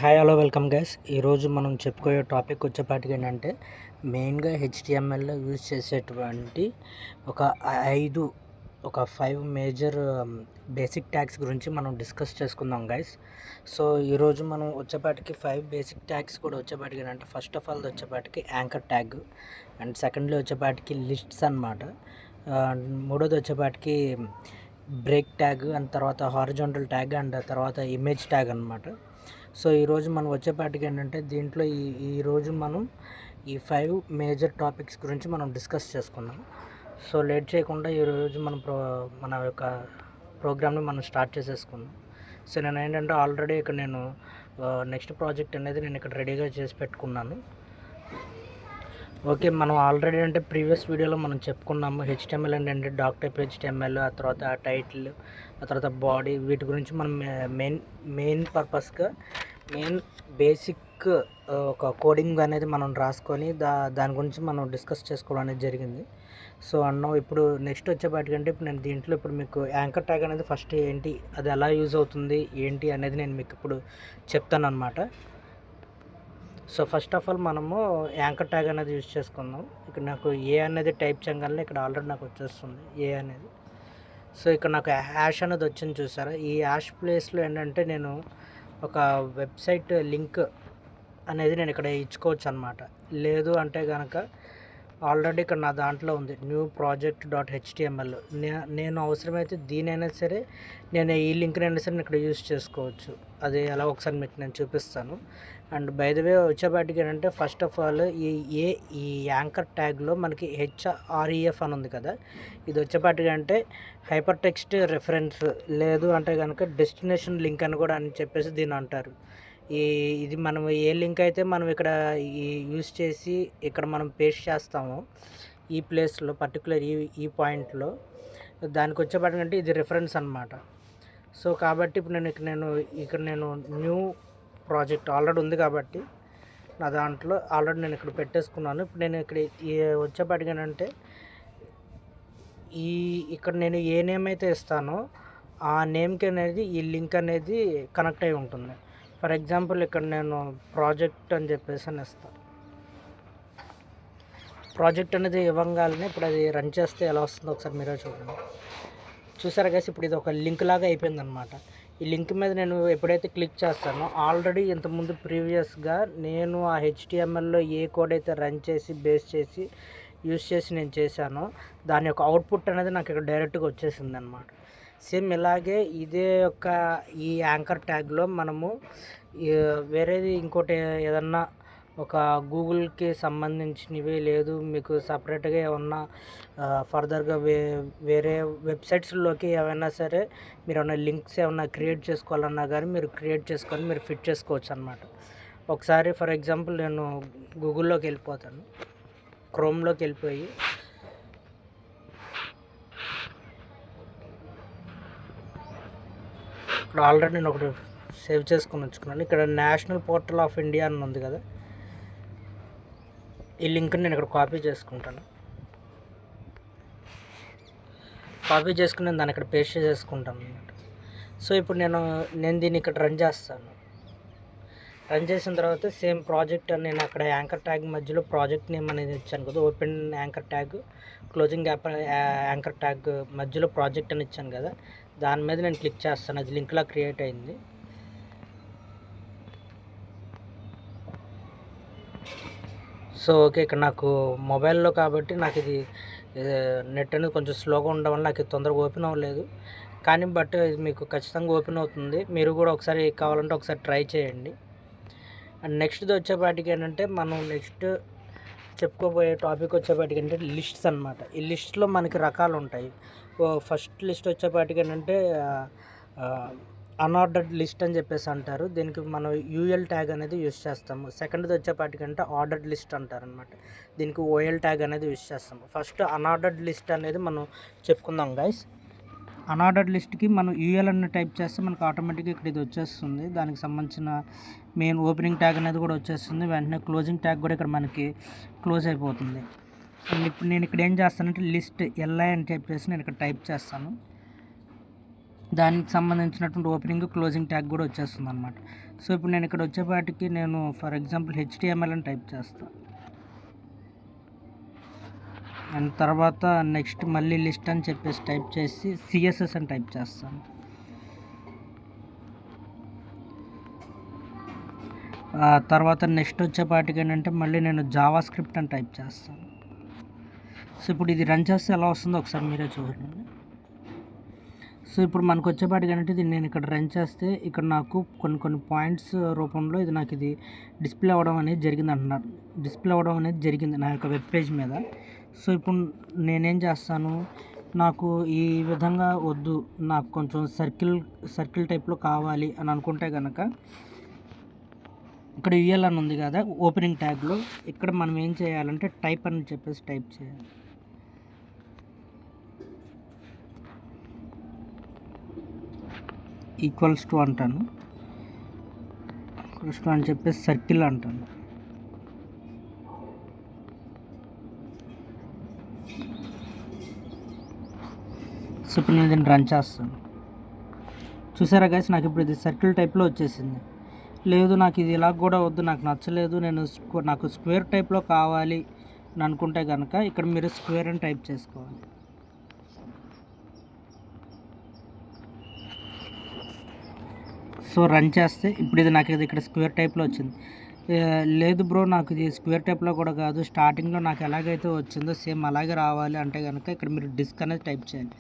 Hi hello welcome guys. ఈరోజు మనం చెప్పుకోయే topic వచ్చేపాటికి ఏంటంటే మెయిన్గా హెచ్టిఎంఎల్లో యూజ్ చేసేటువంటి ఒక ఐదు ఒక 5 మేజర్ బేసిక్ ట్యాగ్స్ గురించి మనం డిస్కస్ చేసుకుందాం గైస్. సో ఈరోజు మనం వచ్చేపాటికి 5 బేసిక్ ట్యాగ్స్ కూడా వచ్చేపాటికి ఏంటంటే ఫస్ట్ ఆఫ్ ఆల్ వచ్చేపాటికి యాంకర్ ట్యాగ్, అండ్ సెకండ్లీ వచ్చేపాటికి లిస్ట్స్ అనమాట. మూడోది వచ్చేపాటికి బ్రేక్ ట్యాగ్, అండ్ తర్వాత హారిజాంటల్ ట్యాగ్, అండ్ తర్వాత ఇమేజ్ ట్యాగ్ అనమాట. సో ఈరోజు మనం వచ్చేపాటికి ఏంటంటే దీంట్లో ఈరోజు మనం ఈ 5 మేజర్ టాపిక్స్ గురించి మనం డిస్కస్ చేసుకున్నాం. సో లేట్ చేయకుండా ఈరోజు మన యొక్క ప్రోగ్రామ్ని మనం స్టార్ట్ చేసేసుకుందాం. సో నేను ఏంటంటే ఆల్రెడీ ఇక్కడ నేను నెక్స్ట్ ప్రాజెక్ట్ అనేది నేను ఇక్కడ రెడీగా చేసి పెట్టుకున్నాను. ఓకే, మనం ఆల్రెడీ అంటే ప్రీవియస్ వీడియోలో మనం చెప్పుకున్నాము హెచ్టిఎంఎల్ అంటే డాక్ టైప్ హెచ్టిఎంఎల్, ఆ తర్వాత టైటిల్, ఆ తర్వాత బాడీ, వీటి గురించి మనం మెయిన్ పర్పస్గా బేసిక్ ఒక కోడింగ్ అనేది మనం రాసుకొని దాని గురించి మనం డిస్కస్ చేసుకోవడం అనేది జరిగింది. సో ఇప్పుడు నెక్స్ట్ వచ్చేపాటికంటే ఇప్పుడు నేను దీంట్లో ఇప్పుడు మీకు యాంకర్ ట్యాగ్ అనేది ఫస్ట్ ఏంటి, అది ఎలా యూజ్ అవుతుంది ఏంటి అనేది నేను మీకు ఇప్పుడు చెప్తాను అనమాట. సో ఫస్ట్ ఆఫ్ ఆల్ మనము యాంకర్ ట్యాగ్ అనేది యూజ్ చేసుకుందాం. ఇక్కడ నాకు ఏ అనేది టైప్ చేయగానే ఇక్కడ ఆల్రెడీ నాకు వచ్చేస్తుంది ఏ అనేది. సో ఇక్కడ నాకు హ్యాష్ అనేది వచ్చింది చూసారా. ఈ హ్యాష్ ప్లేస్లో ఏంటంటే నేను ఒక వెబ్సైట్ లింక్ అనేది నేను ఇక్కడ ఇచ్చుకోవచ్చు అనమాట. లేదు అంటే కనుక ఆల్రెడీ ఇక్కడ నా దాంట్లో ఉంది న్యూ ప్రాజెక్ట్ .html. నేను అవసరమైతే దీనైనా సరే నేను ఈ లింక్నైనా సరే ఇక్కడ యూజ్ చేసుకోవచ్చు. అది ఎలా ఒకసారి మీకు నేను చూపిస్తాను. అండ్ బై ద వే వచ్చేపాటికి ఏంటంటే ఫస్ట్ ఆఫ్ ఆల్ ఈ యాంకర్ ట్యాగ్లో మనకి HREF అని ఉంది కదా, ఇది వచ్చేపాటికి అంటే హైపర్ టెక్స్ట్ రెఫరెన్స్, లేదు అంటే కనుక డెస్టినేషన్ లింక్ అని కూడా అని చెప్పేసి దీన్ని అంటారు. ఇది మనం ఏ లింక్ అయితే మనం ఇక్కడ యూజ్ చేసి ఇక్కడ మనం పేస్ట్ చేస్తామో ఈ ప్లేస్లో పర్టికులర్ ఈ పాయింట్లో, దానికి వచ్చేపాటికంటే ఇది రిఫరెన్స్ అనమాట. సో కాబట్టి ఇప్పుడు నేను న్యూ ప్రాజెక్ట్ ఆల్రెడీ ఉంది కాబట్టి నా దాంట్లో ఆల్రెడీ నేను ఇక్కడ పెట్టేసుకున్నాను. ఇప్పుడు నేను ఇక్కడ వచ్చేపాటికేనంటే ఇక్కడ నేను ఏ నేమ్ అయితే ఇస్తానో ఆ నేమ్కి అనేది ఈ లింక్ అనేది కనెక్ట్ అయి ఉంటుంది. ఫర్ ఎగ్జాంపుల్ ఇక్కడ నేను ప్రాజెక్ట్ అని చెప్పేసి అని ఇస్తాను. ప్రాజెక్ట్ అనేది ఇవ్వగానే ఇప్పుడు అది రన్ చేస్తే ఎలా వస్తుందో ఒకసారి మీరే చూడండి. చూసారా గైస్, ఇప్పుడు ఇది ఒక లింక్ లాగా అయిపోయింది అనమాట. ఈ లింక్ మీద నేను ఎప్పుడైతే క్లిక్ చేస్తానో ఆల్రెడీ ఇంతకుముందు ప్రీవియస్గా నేను ఆ హెచ్టిఎంఎల్లో ఏ కోడ్ అయితే రన్ చేసి బేస్ చేసి యూజ్ చేసి నేను చేశానో దాని యొక్క అవుట్పుట్ అనేది నాకు ఇక్కడ డైరెక్ట్గా వచ్చేసింది అనమాట. సేమ్ ఇలాగే ఇదే యొక్క ఈ యాంకర్ ట్యాగ్లో మనము వేరేది ఇంకోటి ఏదన్నా ఒక గూగుల్కి సంబంధించినవి, లేదు మీకు సపరేట్గా ఏమన్నా ఫర్దర్గా వేరే వెబ్సైట్స్లోకి ఏమైనా సరే మీరు ఏమైనా లింక్స్ ఏమన్నా క్రియేట్ చేసుకోవాలన్నా కానీ మీరు క్రియేట్ చేసుకొని మీరు ఫిట్ చేసుకోవచ్చు అనమాట. ఒకసారి ఫర్ ఎగ్జాంపుల్ నేను గూగుల్లోకి వెళ్ళిపోతాను, క్రోమ్లోకి వెళ్ళిపోయి ఇక్కడ ఆల్రెడీ నేను ఒకటి సేవ్ చేసుకొని ఉంచుకున్నాను. ఇక్కడ నేషనల్ పోర్టల్ ఆఫ్ ఇండియా అని ఉంది కదా, ఈ లింక్ని నేను ఇక్కడ కాపీ చేసుకుంటాను. కాపీ చేసుకుని నేను దాన్ని ఇక్కడ పేస్ట్ చేసుకుంటాను అన్నమాట. సో ఇప్పుడు నేను దీన్ని ఇక్కడ రన్ చేస్తాను. రన్ చేసిన తర్వాత సేమ్ ప్రాజెక్ట్ అని నేను అక్కడ యాంకర్ ట్యాగ్ మధ్యలో ప్రాజెక్ట్ నేమ్ అనేది ఇచ్చాను కదా, open anchor tag, closing anchor tag మధ్యలో ప్రాజెక్ట్ అని ఇచ్చాను కదా, దాని మీద నేను క్లిక్ చేస్తాను. అది లింక్లా క్రియేట్ అయింది. సో ఓకే, ఇక్కడ నాకు మొబైల్లో కాబట్టి నాకు ఇది నెట్ అనేది కొంచెం స్లోగా ఉండడం వల్ల నాకు తొందరగా ఓపెన్ అవ్వలేదు. కానీ బట్ ఇది మీకు ఖచ్చితంగా ఓపెన్ అవుతుంది. మీరు కూడా ఒకసారి కావాలంటే ఒకసారి ట్రై చేయండి. అండ్ నెక్స్ట్ది వచ్చేపాటికి ఏంటంటే మనం నెక్స్ట్ చెప్పుకోబోయే టాపిక్ వచ్చేపాటికి ఏంటంటే లిస్ట్స్ అనమాట. ఈ లిస్ట్లో మనకి రకాలు ఉంటాయి. ఫస్ట్ లిస్ట్ వచ్చేపాటికి ఏంటంటే అన్ఆర్డర్డ్ లిస్ట్ అని చెప్పేసి అంటారు. దీనికి మనం యూఎల్ ట్యాగ్ అనేది యూజ్ చేస్తాము. సెకండ్ది వచ్చేపాటికంటే ఆర్డర్డ్ లిస్ట్ అంటారు అనమాట. దీనికి ఓఎల్ ట్యాగ్ అనేది యూజ్ చేస్తాము. ఫస్ట్ అన్ఆర్డర్డ్ లిస్ట్ అనేది మనం చెప్పుకుందాం గైస్. అన్ఆర్డర్డ్ లిస్ట్కి మనం యూఎల్ అని టైప్ చేస్తే మనకు ఆటోమేటిక్గా ఇక్కడ ఇది వచ్చేస్తుంది. దానికి సంబంధించిన మెయిన్ ఓపెనింగ్ ట్యాగ్ అనేది కూడా వచ్చేస్తుంది. వెంటనే క్లోజింగ్ ట్యాగ్ కూడా ఇక్కడ మనకి క్లోజ్ అయిపోతుంది. ఇప్పుడు నేను ఇక్కడ ఏం చేస్తానంటే లిస్ట్ ఎల్ఐ అని టైప్ చేసి నేను ఇక్కడ టైప్ చేస్తాను. దానికి సంబంధించినటువంటి ఓపెనింగ్ క్లోజింగ్ ట్యాగ్ కూడా వచ్చేస్తుంది అనమాట. సో ఇప్పుడు నేను ఇక్కడ వచ్చేపాటికి నేను ఫర్ ఎగ్జాంపుల్ HTML అని టైప్ చేస్తాను. అండ్ తర్వాత నెక్స్ట్ మళ్ళీ లిస్ట్ అని చెప్పేసి టైప్ చేసి CSS అని టైప్ చేస్తాను. తర్వాత నెక్స్ట్ వచ్చేపాటికి ఏంటంటే మళ్ళీ నేను జావా స్క్రిప్ట్ అని టైప్ చేస్తాను. సో ఇప్పుడు ఇది రన్ చేస్తే ఎలా వస్తుందో ఒకసారి మీరే చూడండి. సో ఇప్పుడు మనకు వచ్చేపాటికి ఏంటంటే ఇది నేను ఇక్కడ రన్ చేస్తే ఇక్కడ నాకు కొన్ని పాయింట్స్ రూపంలో ఇది డిస్ప్లే అవ్వడం అనేది జరిగింది అంటున్నారు. డిస్ప్లే అవ్వడం అనేది జరిగింది నా యొక్క వెబ్ పేజ్ మీద. సో ఇప్పుడు నేనేం చేస్తాను, నాకు ఈ విధంగా వద్దు, నాకు కొంచెం సర్కిల్ టైప్లో కావాలి అని అనుకుంటే కనుక ఇక్కడ UL అని ఉంది కదా ఓపెనింగ్ ట్యాగ్లో, ఇక్కడ మనం ఏం చేయాలంటే టైప్ అని చెప్పేసి టైప్ చేయాలి. ఈక్వల్స్ టు అంటాను, ఈక్వల్స్ టు అని చెప్పేసి సర్కిల్ అంటాను. సో ఇప్పుడు నేను దీన్ని రన్ చేస్తాను. చూసారా గైస్, నాకు ఇప్పుడు ఇది సర్కిల్ టైప్లో వచ్చేసింది. లేదు నాకు ఇది ఇలా కూడా వద్దు, నాకు నచ్చలేదు, నాకు స్క్వేర్ టైప్లో కావాలి అని అనుకుంటే కనుక ఇక్కడ మీరు స్క్వేర్ అని టైప్ చేసుకోవాలి. సో రన్ చేస్తే ఇప్పుడు నాకు ఇది ఇక్కడ స్క్వేర్ టైప్లో వచ్చింది. లేదు బ్రో నాకు ఇది స్క్వేర్ టైప్లో కూడా కాదు, స్టార్టింగ్లో నాకు ఎలాగైతే వచ్చిందో సేమ్ అలాగే రావాలి అంటే కనుక ఇక్కడ మీరు డిస్క్ అనేది టైప్ చేయాలి.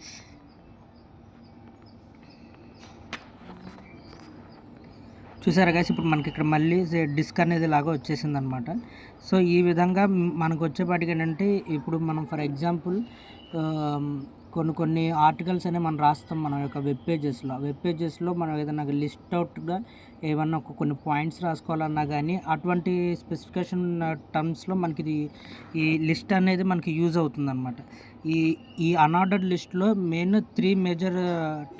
చూసారా గైస్, ఇప్పుడు మనకి ఇక్కడ మళ్ళీ డిస్క్ అనేది లాగా వచ్చేసింది అనమాట. సో ఈ విధంగా మనకు వచ్చేపాటికి ఏంటంటే ఇప్పుడు మనం ఫర్ ఎగ్జాంపుల్ కొన్ని ఆర్టికల్స్ అనేవి మనం రాస్తాం మన యొక్క వెబ్ పేజెస్లో మనం ఏదైనా లిస్ట్ అవుట్గా ఏమన్నా కొన్ని పాయింట్స్ రాసుకోవాలన్నా కానీ అటువంటి స్పెసిఫికేషన్ టర్మ్స్లో మనకి ఈ లిస్ట్ అనేది మనకి యూజ్ అవుతుంది అనమాట. ఈ అన్ఆర్డర్డ్ లిస్ట్లో మెయిన్ 3 మేజర్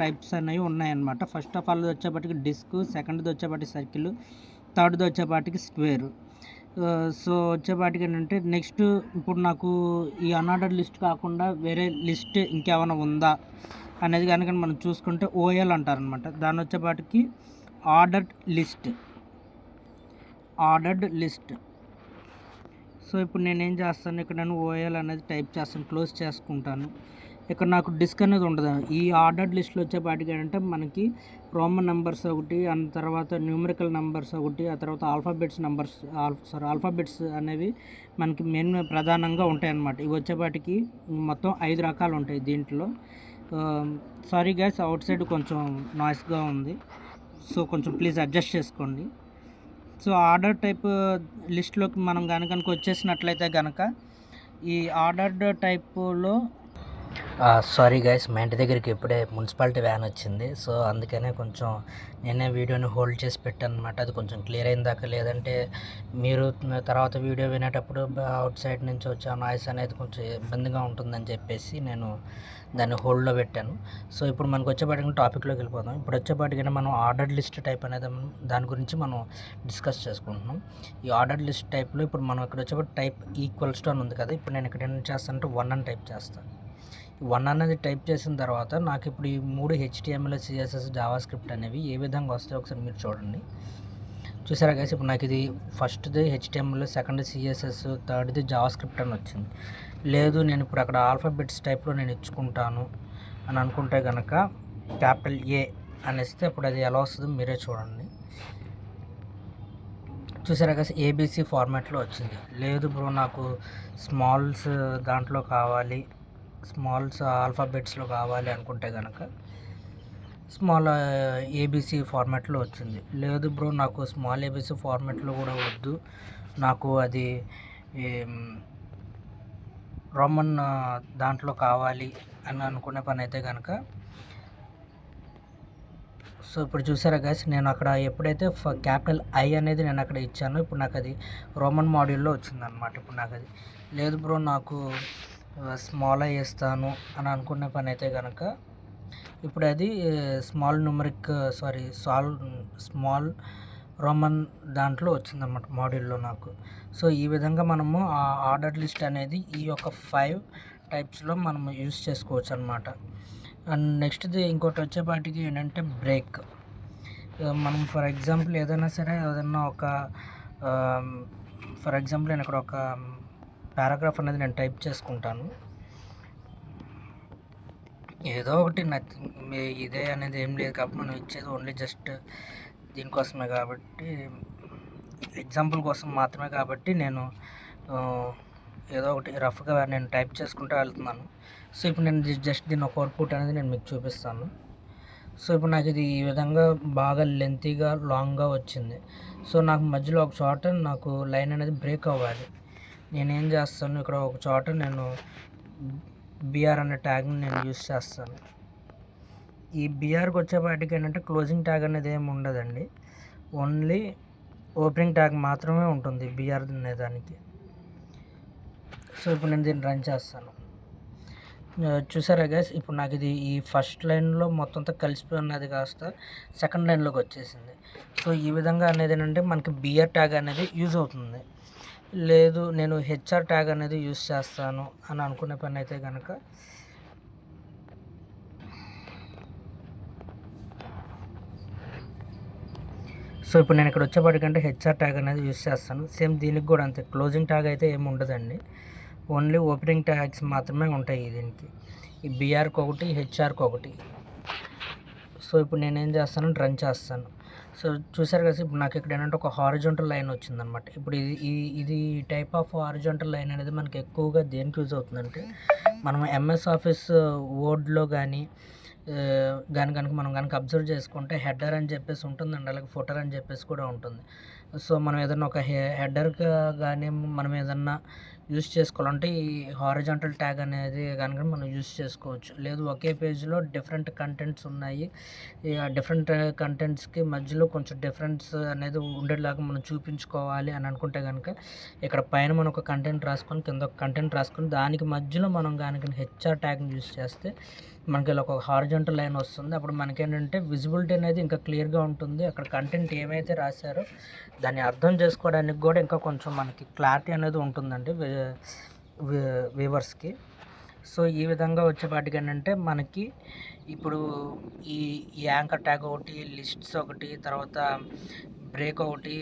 టైప్స్ అనేవి ఉన్నాయన్నమాట. ఫస్ట్ ఆఫ్ ఆల్ వచ్చేపాటికి డిస్క్, సెకండ్ది వచ్చేపాటికి సర్కిల్, థర్డ్ది వచ్చేపాటికి స్క్వేర్. సో వచ్చేపాటికి ఏంటంటే నెక్స్ట్ ఇప్పుడు నాకు ఈ అన్ఆర్డర్డ్ లిస్ట్ కాకుండా వేరే లిస్ట్ ఇంకేమైనా ఉందా అనేది కనుక మనం చూసుకుంటే OL అంటారనమాట. దాని వచ్చేపాటికి ఆర్డర్డ్ లిస్ట్. సో ఇప్పుడు నేనేం చేస్తాను, ఇక్కడ నేను OL అనేది టైప్ చేస్తాను, క్లోజ్ చేసుకుంటాను. ఇక్కడ నాకు డిస్క్ అనేది ఉండదు. ఈ ఆర్డర్డ్ లిస్ట్లో వచ్చేపాటికి ఏంటంటే మనకి రోమన్ నెంబర్స్ ఒకటి, అండ్ తర్వాత న్యూమరికల్ నెంబర్స్ ఒకటి, ఆ తర్వాత ఆల్ఫాబెట్స్ అనేవి మనకి మెయిన్ ప్రధానంగా ఉంటాయి అన్నమాట. ఇవి వచ్చేపాటికి మొత్తం 5 రకాలు ఉంటాయి దీంట్లో. సారీ గైస్, అవుట్ సైడ్ కొంచెం నాయిస్గా ఉంది, సో కొంచెం ప్లీజ్ అడ్జస్ట్ చేసుకోండి. సో ఆర్డర్ టైప్ లిస్ట్లోకి మనం కనుక వచ్చేసినట్లయితే కనుక ఈ ఆర్డర్డ్ టైప్లో సారీ గైస్, మా ఇంటి దగ్గరికి ఇప్పుడే మున్సిపాలిటీ వ్యాన్ వచ్చింది. సో అందుకనే కొంచెం నేనే వీడియోని హోల్డ్ చేసి పెట్టాను అనమాట. అది కొంచెం క్లియర్ అయిన దాకా, లేదంటే మీరు తర్వాత వీడియో వినేటప్పుడు అవుట్ సైడ్ నుంచి వచ్చే నాయిస్ అనేది కొంచెం ఇబ్బందిగా ఉంటుందని చెప్పేసి నేను దాన్ని హోల్డ్లో పెట్టాను. సో ఇప్పుడు మనకు వచ్చేపాటికి టాపిక్లోకి వెళ్ళిపోదాం. ఇప్పుడు వచ్చేపాటికైనా మనం ఆర్డర్డ్ లిస్ట్ టైప్ అనేది దాని గురించి మనం డిస్కస్ చేసుకుంటున్నాం. ఈ ఆర్డర్డ్ లిస్ట్ టైప్లో ఇప్పుడు మనం ఇక్కడ వచ్చేపాటి టైప్ ఈక్వల్స్ టు అని ఉంది కదా, ఇప్పుడు నేను ఇక్కడ ఏం చేస్తానంటే 1 అని టైప్ చేస్తాను. 1 అనేది టైప్ చేసిన తర్వాత నాకు ఇప్పుడు ఈ 3 HTML, CSS, జావా స్క్రిప్ట్ అనేవి ఏ విధంగా వస్తాయో ఒకసారి మీరు చూడండి. చూసారా గైస్, ఇప్పుడు నాకు ఇది ఫస్ట్ది HTML, సెకండ్ CSS, థర్డ్ది జావా స్క్రిప్ట్ అని వచ్చింది. లేదు నేను ఇప్పుడు అక్కడ ఆల్ఫాబెట్స్ టైప్లో నేను ఇచ్చుకుంటాను అని అనుకుంటే కనుక క్యాపిటల్ A అనేస్తే అప్పుడు అది ఎలా వస్తుందో మీరే చూడండి. చూసారా గైస్, ABC ఫార్మాట్లో వచ్చింది. లేదు బ్రో నాకు స్మాల్స్ దాంట్లో కావాలి, స్మాల్స్ ఆల్ఫాబెట్స్లో కావాలి అనుకుంటే కనుక స్మాల్ ABC ఫార్మాట్లో వచ్చింది. లేదు బ్రో నాకు స్మాల్ ABC ఫార్మాట్లో కూడా వద్దు, నాకు అది రోమన్ దాంట్లో కావాలి అని అనుకునే పని అయితే కనుక సో ఇప్పుడు చూసారా గైస్, నేను అక్కడ ఎప్పుడైతే క్యాపిటల్ I అనేది నేను అక్కడ ఇచ్చానో ఇప్పుడు నాకు అది రోమన్ మాడ్యూల్లో వచ్చిందనమాట. ఇప్పుడు నాకు అది లేదు బ్రో నాకు స్మాల్ I ఇస్తాను అని అనుకునే పని అయితే కనుక ఇప్పుడు అది స్మాల్ రోమన్ దాంట్లో వచ్చిందన్నమాట మాడ్యూల్లో నాకు. సో ఈ విధంగా మనము ఆ ఆర్డర్ లిస్ట్ అనేది ఈ యొక్క 5 టైప్స్లో మనము యూస్ చేసుకోవచ్చు అనమాట. అండ్ నెక్స్ట్ది ఇంకోటి వచ్చేపాటికి ఏంటంటే బ్రేక్. మనం ఫర్ ఎగ్జాంపుల్ ఏదైనా ఒక ఫర్ ఎగ్జాంపుల్ నేను ఇక్కడ ఒక పారాగ్రాఫ్ అనేది నేను టైప్ చేసుకుంటాను. ఏదో ఒకటి ఇదే అనేది ఏం లేదు కాబట్టి మనం ఇచ్చేది ఓన్లీ జస్ట్ దీనికోసమే కాబట్టి, ఎగ్జాంపుల్ కోసం మాత్రమే కాబట్టి నేను ఏదో ఒకటి రఫ్గా నేను టైప్ చేసుకుంటూ వెళ్తున్నాను. సో ఇప్పుడు నేను జస్ట్ దీని ఒక అవుట్పుట్ అనేది నేను మీకు చూపిస్తాను. సో ఇప్పుడు నాకు ఇది ఈ విధంగా బాగా లెంతీగా లాంగ్గా వచ్చింది. సో నాకు మధ్యలో ఒక చోట నాకు లైన్ అనేది బ్రేక్ అవ్వాలి. నేనేం చేస్తాను, ఇక్కడ ఒక చోట నేను బిఆర్ అనే ట్యాగ్ని నేను యూస్ చేస్తాను. ఈ బిఆర్కి వచ్చేపాటికి ఏంటంటే క్లోజింగ్ ట్యాగ్ అనేది ఏమి ఉండదండి, ఓన్లీ ఓపెనింగ్ ట్యాగ్ మాత్రమే ఉంటుంది బిఆర్ అనే దానికి. సో ఇప్పుడు నేను దీన్ని రన్ చేస్తాను. చూసారా గైస్, ఇప్పుడు నాకు ఇది ఈ ఫస్ట్ లైన్లో మొత్తం అంతా కలిసిపోయి ఉన్నది కాస్త సెకండ్ లైన్లోకి వచ్చేసింది. సో ఈ విధంగా అనేది ఏంటంటే మనకి బిఆర్ ట్యాగ్ అనేది యూజ్ అవుతుంది. లేదు నేను హెచ్ఆర్ ట్యాగ్ అనేది యూజ్ చేస్తాను అని అనుకునే పని అయితే కనుక సో ఇప్పుడు నేను ఇక్కడ వచ్చేపాటికంటే హెచ్ఆర్ ట్యాగ్ అనేది యూజ్ చేస్తాను. సేమ్ దీనికి కూడా అంతే, క్లోజింగ్ ట్యాగ్ అయితే ఏమి ఉండదండి, ఓన్లీ ఓపెనింగ్ ట్యాగ్స్ మాత్రమే ఉంటాయి దీనికి, ఈ బిఆర్కి ఒకటి హెచ్ఆర్కి ఒకటి. సో ఇప్పుడు నేనేం చేస్తాను, రన్ చేస్తాను. సో చూసారు కదా, ఇప్పుడు నాకు ఇక్కడ ఏంటంటే ఒక హారిజాంటల్ లైన్ వచ్చిందనమాట. ఇప్పుడు ఇది టైప్ ఆఫ్ హారిజాంటల్ లైన్ అనేది మనకి ఎక్కువగా దేనికి యూజ్ అవుతుందంటే, మనం ఎంఎస్ ఆఫీస్ వర్డ్లో కానీ కనుక మనం అబ్జర్వ్ చేసుకుంటే హెడర్ అని చెప్పేసి ఉంటుందండి, అలాగే ఫుటర్ అని చెప్పేసి కూడా ఉంటుంది. సో మనం ఏదన్నా ఒక హెడర్గా కానీ మనం ఏదన్నా యూస్ చేసుకోవాలంటే ఈ హారిజాంటల్ ట్యాగ్ అనేది కనుక మనం యూస్ చేసుకోవచ్చు. లేదు ఒకే పేజ్లో డిఫరెంట్ కంటెంట్స్ ఉన్నాయి, డిఫరెంట్ కంటెంట్స్కి మధ్యలో కొంచెం డిఫరెన్స్ అనేది ఉండేలాగా మనం చూపించుకోవాలి అని అనుకుంటే కనుక ఇక్కడ పైన మనం ఒక కంటెంట్ రాసుకొని కింద ఒక కంటెంట్ రాసుకొని దానికి మధ్యలో మనం కనుక హెచ్ఆర్ ట్యాగ్ని యూస్ చేస్తే మనకి ఇలా ఒక హారిజాంటల్ లైన్ వస్తుంది. అప్పుడు మనకేంటంటే విజిబిలిటీ అనేది ఇంకా క్లియర్గా ఉంటుంది. అక్కడ కంటెంట్ ఏమైతే రాశారో దాన్ని అర్థం చేసుకోవడానికి కూడా ఇంకా కొంచెం మనకి క్లారిటీ అనేది ఉంటుందండి వ్యూవర్స్కి. సో ఈ విధంగా వచ్చేపాటికి ఏంటంటే మనకి ఇప్పుడు ఈ యాంకర్ ట్యాగ్ ఒకటి, లిస్ట్స్ ఒకటి, తర్వాత బ్రేక్ ఒకటి,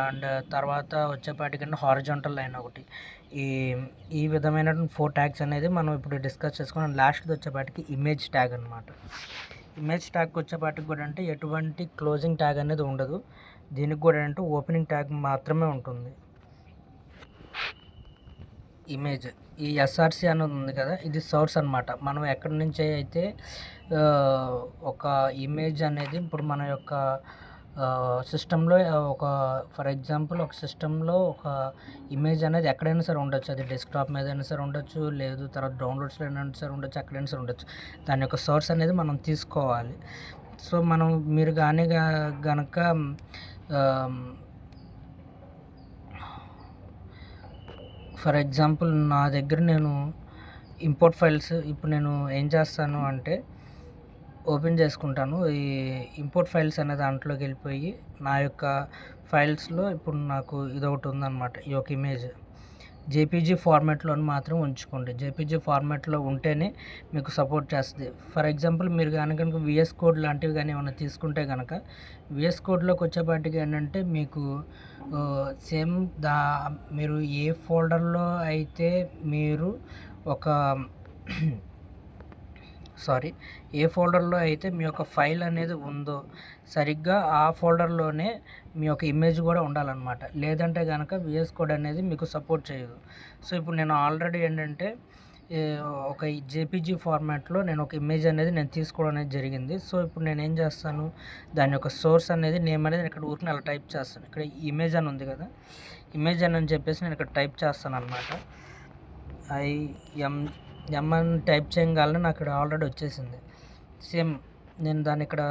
అండ్ తర్వాత వచ్చేపాటికంటే హారిజాంటల్ లైన్ ఒకటి, ఈ విధమైన 4 ట్యాగ్స్ అనేది మనం ఇప్పుడు డిస్కస్ చేసుకున్నాం. లాస్ట్ది వచ్చేపాటికి ఇమేజ్ ట్యాగ్ అనమాట. ఇమేజ్ ట్యాగ్కి వచ్చేపాటికి కూడా అంటే ఎటువంటి క్లోజింగ్ ట్యాగ్ అనేది ఉండదు, దీనికి కూడా అంటే ఓపెనింగ్ ట్యాగ్ మాత్రమే ఉంటుంది. ఇమేజ్ ఈ ఎస్ఆర్సి అనేది ఉంది కదా, ఇది సోర్స్ అనమాట. మనం ఎక్కడి నుంచి అయితే ఒక ఇమేజ్ అనేది ఇప్పుడు మన యొక్క సిస్టంలో ఒక ఫర్ ఎగ్జాంపుల్ ఒక సిస్టంలో ఒక ఇమేజ్ అనేది ఎక్కడైనా సరే ఉండొచ్చు, అది డెస్క్టాప్ మీద అయినా సరే ఉండొచ్చు, లేదు తర్వాత డౌన్లోడ్స్లో అయినా సరే ఉండొచ్చు, ఎక్కడైనా సరే ఉండొచ్చు. దాని యొక్క సోర్స్ అనేది మనం తీసుకోవాలి. సో మీరు కానీ గనక ఫర్ ఎగ్జాంపుల్ నా దగ్గర నేను ఇంపోర్ట్ ఫైల్స్ ఇప్పుడు నేను ఏం చేస్తాను అంటే ఓపెన్ చేసుకుంటాను. ఈ ఇంపోర్ట్ ఫైల్స్ అనే దాంట్లోకి వెళ్ళిపోయి నా యొక్క ఫైల్స్లో ఇప్పుడు నాకు ఇదొకటి ఉందన్నమాట, ఈ యొక్క ఇమేజ్ జేపీజీ ఫార్మాట్లో మాత్రం ఉంచుకోండి. జేపీజీ ఫార్మాట్లో ఉంటేనే మీకు సపోర్ట్ చేస్తుంది. ఫర్ ఎగ్జాంపుల్ మీరు కనుక విఎస్ కోడ్ లాంటివి కానీ ఏమైనా తీసుకుంటే కనుక విఎస్ కోడ్లోకి వచ్చేపాటికి ఏంటంటే మీకు సేమ్ మీరు ఏ ఫోల్డర్లో అయితే మీరు ఒక ఏ ఫోల్డర్లో అయితే మీ యొక్క ఫైల్ అనేది ఉందో సరిగ్గా ఆ ఫోల్డర్లోనే మీ యొక్క ఇమేజ్ కూడా ఉండాలన్నమాట, లేదంటే కనుక విఎస్ కోడ్ అనేది మీకు సపోర్ట్ చేయదు. సో ఇప్పుడు నేను ఆల్రెడీ ఏంటంటే ఒక జేపీజీ ఫార్మాట్లో నేను ఒక ఇమేజ్ అనేది నేను తీసుకోవడం అనేది జరిగింది. సో ఇప్పుడు నేను ఏం చేస్తాను, దాని యొక్క సోర్స్ అనేది నేమ్ అనేది ఇక్కడ ఊరికి అలా టైప్ చేస్తాను. ఇక్కడ ఇమేజ్ అని ఉంది కదా, ఇమేజ్ అని చెప్పేసి నేను ఇక్కడ టైప్ చేస్తాను అనమాట. ఎం అని టైప్ చేయగానే నాకు ఇక్కడ ఆల్రెడీ వచ్చేసింది. సేమ్ నేను దాన్ని ఇక్కడ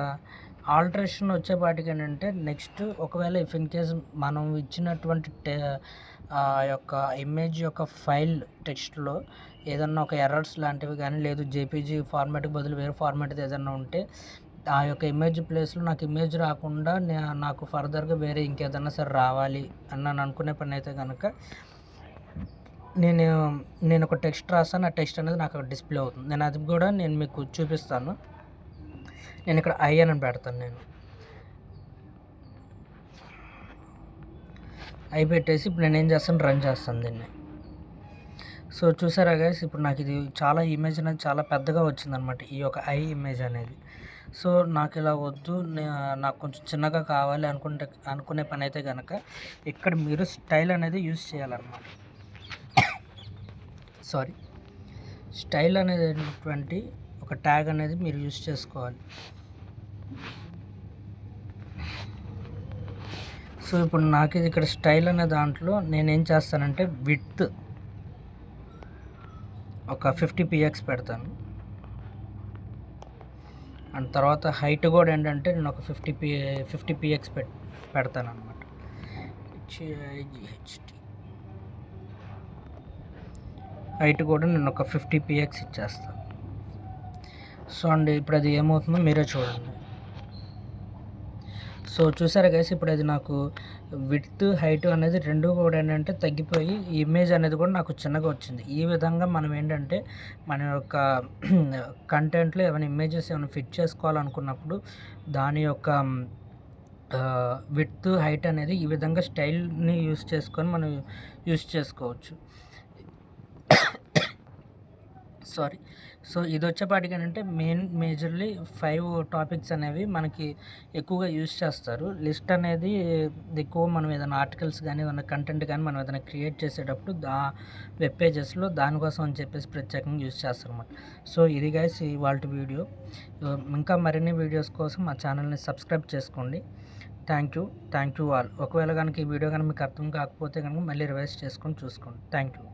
ఆల్టరేషన్ వచ్చేపాటికి ఏంటంటే నెక్స్ట్ ఒకవేళ ఇఫ్ ఇన్ కేస్ మనం ఇచ్చినటువంటి యొక్క ఇమేజ్ యొక్క ఫైల్ టెక్స్ట్లో ఏదన్నా ఒక ఎర్రర్స్ లాంటివి కానీ లేదు జేపీజీ ఫార్మాట్కి బదులు వేరే ఫార్మాట్ ఏదన్నా ఉంటే ఆ యొక్క ఇమేజ్ ప్లేస్లో నాకు ఇమేజ్ రాకుండా నాకు ఫర్దర్గా వేరే ఇంకేదన్నా సరే రావాలి అని నేను అనుకునే పని అయితే కనుక నేను నేను ఒక టెక్స్ట్ రాస్తాను. ఆ టెక్స్ట్ అనేది నాకు అక్కడ డిస్ప్లే అవుతుంది. నేను అది కూడా నేను మీకు చూపిస్తాను. నేను ఇక్కడ ఐ అని పెడతాను. నేను ఐ పెట్టేసి ఇప్పుడు నేను ఏం చేస్తాను, రన్ చేస్తాను దీన్ని. సో చూసారా గైస్, ఇప్పుడు నాకు ఇది చాలా ఇమేజ్ అనేది చాలా పెద్దగా వచ్చిందనమాట, ఈ యొక్క ఐ ఇమేజ్ అనేది. సో నాకు ఇలా వద్దు, నాకు కొంచెం చిన్నగా కావాలి అనుకునే పని అయితే కనుక ఇక్కడ మీరు స్టైల్ అనేది యూజ్ చేయాలన్నమాట. సారీ, స్టైల్ అనేటువంటి ఒక ట్యాగ్ అనేది మీరు యూజ్ చేసుకోవాలి. సో ఇప్పుడు నాకు ఇది ఇక్కడ స్టైల్ అనే దాంట్లో నేనేం చేస్తానంటే విడ్త్ ఒక 50px పెడతాను. అండ్ తర్వాత హైట్ కూడా ఏంటంటే నేను ఒక 50px పెడతాను అనమాట. హైట్ కూడా నేను ఒక 50px ఇచ్చేస్తాను. సో అండి ఇప్పుడు అది ఏమవుతుందో మీరే చూడండి. సో చూసారా గైస్, ఇప్పుడు అది నాకు విడ్త్ హైట్ అనేది రెండు కూడా ఏంటంటే తగ్గిపోయి ఇమేజ్ అనేది కూడా నాకు చిన్నగా వచ్చింది. ఈ విధంగా మనం ఏంటంటే మన యొక్క కంటెంట్లో ఏమైనా ఇమేజెస్ ఏమైనా ఫిట్ చేసుకోవాలనుకున్నప్పుడు దాని యొక్క విడ్త్ హైట్ అనేది ఈ విధంగా స్టైల్ని యూస్ చేసుకొని మనం యూస్ చేసుకోవచ్చు. సారీ. సో ఇది వచ్చేపాటికి ఏంటంటే మేజర్లీ 5 టాపిక్స్ అనేవి మనకి ఎక్కువగా యూజ్ చేస్తారు. లిస్ట్ అనేది ఎక్కువ మనం ఏదైనా ఆర్టికల్స్ కానీ ఏదైనా కంటెంట్ కానీ మనం ఏదైనా క్రియేట్ చేసేటప్పుడు వెబ్ పేజెస్లో దానికోసం అని చెప్పేసి ప్రత్యేకంగా యూజ్ చేస్తారు అన్నమాట. సో ఇది గైస్ ఇవాళ వీడియో. ఇంకా మరిన్ని వీడియోస్ కోసం మా ఛానల్ని సబ్స్క్రైబ్ చేసుకోండి. Thank you all. ఒకవేళ కనుక ఈ వీడియో కనుక మీకు అర్థం కాకపోతే కనుక మళ్ళీ రివైజ్ చేసుకొని చూసుకోండి. Thank you.